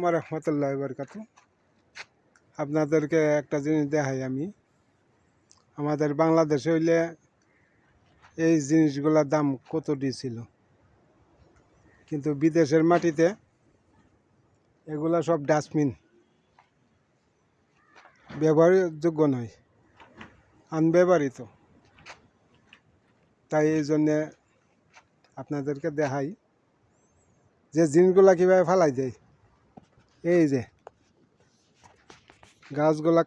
ওয়া রাহমাতুল্লাহি ওয়া বারাকাতুহু। আপনাদেরকে একটা জিনিস দেখাই আমি। আমাদের বাংলাদেশে হইলে এই জিনিসগুলোর দাম কত ছিল, কিন্তু বিদেশের মাটিতে এগুলা সব ডাস্টবিন, ব্যবহারযোগ্য নয়, আনব্যবহৃত। তাই এই জন্যে আপনাদেরকে দেখাই যে জিনিসগুলা কীভাবে ফেলাই যায়। এই যে গাছগুলা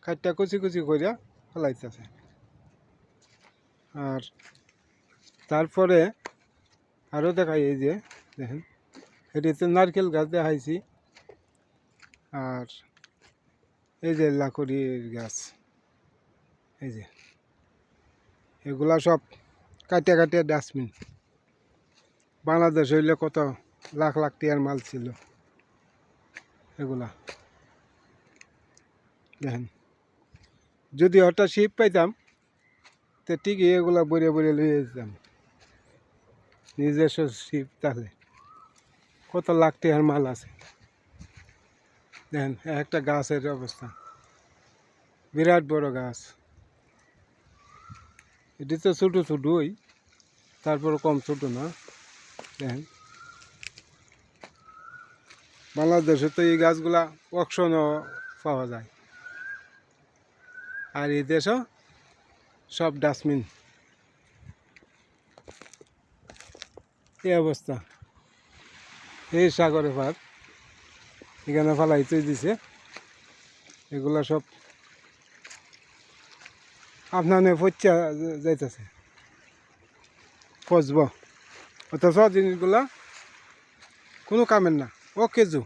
কাটটা কুচি কুচি করিয়া ফেলাইতেছে। আর তারপরে আরও দেখাই, এই যে দেখেন এটিতে নারকেল গাছ দেখাইছি, আর এই যে লাকড়ির গাছ, এই যে এগুলা সব কাটিয়া ডাস্টবিন। বাংলাদেশ হইলে কত লাখ লাখ টাকার মাল ছিল এগুলা। দেখেন যদি হঠাৎ শিপ পাইতাম তো ঠিকই এগুলা বড়িয়ে লইয়ে যেতাম, নিজস্ব শিপ। তাহলে কত লাখ টাকার মাল আছে। দেখেন একটা গাছের অবস্থা, বিরাট বড় গাছ। এটি তো ছোটোই, তারপর কম ছোটো না। দেখেন বাংলাদেশে তো এই গাছগুলা অকশনও পাওয়া যায়, আর এই দেশও সব ডাস্টবিন। এই অবস্থা। এই সাগরে পার এখানে ফালাইতে দিছে, এগুলা সব আপনার পচা যাইতেছে, পচব। অথচ জিনিসগুলা কোনো কামের না। ও কেজু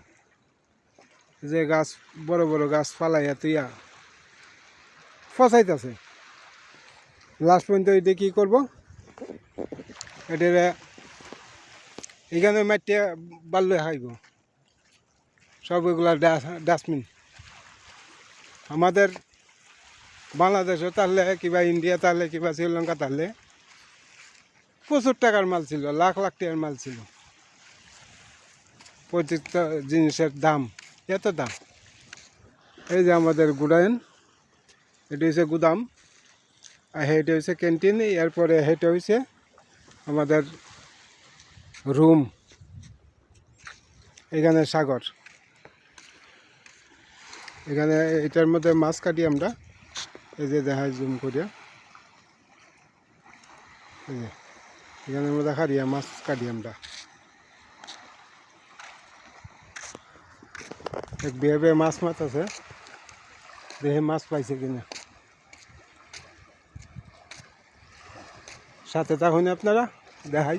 যে গাছ, বড় বড় গাছ ফালাইয়া তুইয়া ফসাইতেছে, লাস্ট পর্যন্ত এটা কী করবো, এটার এখানে মাটিয়ে বাল্লে খাইব। সব এগুলা ডাস্টবিন। আমাদের বাংলাদেশে তাহলে কিংবা ইন্ডিয়া তাহলে কিংবা শ্রীলঙ্কা তাহলে প্রচুর টাকার মাল ছিল, লাখ লাখ টাকার মাল ছিল। প্রত্যেকটা জিনিসের দাম এত দাম। এই যে আমাদের গুডাউন, এটা হচ্ছে গুদাম, আর এটা হচ্ছে ক্যান্টিন। এরপরে এটা হচ্ছে আমাদের রুম। এখানে সাগর, এখানে এটার মধ্যে মাছ কাটি আমরা। এই যে দেখাই জুম করিয়া, এই যে এখানের মধ্যে খারিয়া মাছ কাটি আমরা। এক বিয়ে মাছ আছে, দেখে মাছ পাইছে কিনা। সাথে থাকুন আপনারা, দেখাই।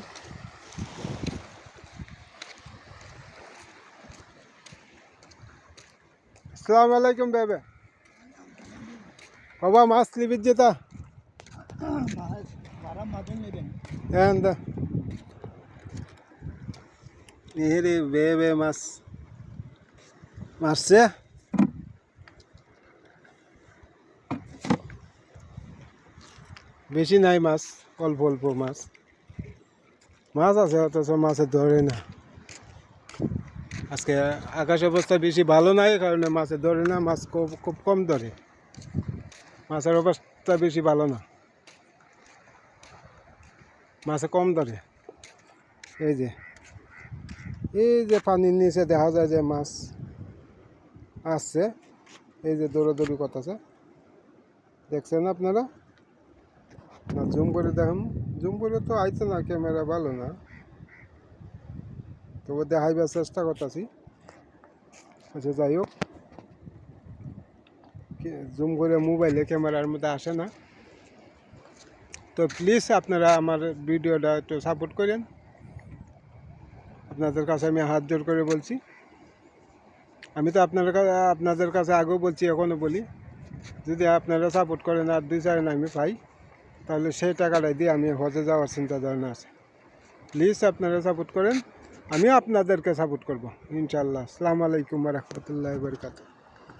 আসসালামু আলাইকুম বেবে। বাবা মাছ লিবিত যেতা রে বেবে মাছ মারছে। বেশি নাই মাছ, অল্প অল্প মাছ আছে, অথচ মাছে ধরে না। আজকে আকাশ অবস্থা বেশি ভালো নাই, কারণে মাছে ধরে না। মাছ খুব কম ধরে, মাছের অবস্থা বেশি ভালো না, মাছে কম ধরে। এই যে পানির নিচে দেখা যায় যে মাছ আসছে, এই যে দৌড়াদৌড়ি করতেছে, দেখছেন আপনারা? না জুম করে দেখুন, জুম করে তো আইছে না, ক্যামেরা ভালো না, তবে দেখাইবার চেষ্টা করতেছি। আচ্ছা যাই হোক, জুম করে মোবাইলে ক্যামেরার মধ্যে আসে না। তো প্লিজ আপনারা আমার ভিডিওটা একটু সাপোর্ট করেন, আপনাদের কাছে আমি হাত জোর করে বলছি। আমি তো আপনাদের কাছে আগেও বলছি, এখনও বলি, যদি আপনারা সাপোর্ট করেন আর 2-4 আমি পাই, তাহলে সেই টাকাটাই দিয়ে আমি হজে যাওয়ার চিন্তা ধারণা আছে। প্লিজ আপনারা সাপোর্ট করেন, আমি আপনাদেরকে সাপোর্ট করব ইনশাআল্লাহ। আসসালামু আলাইকুম ওয়া রাহমাতুল্লাহি ওয়া বারাকাতুহু।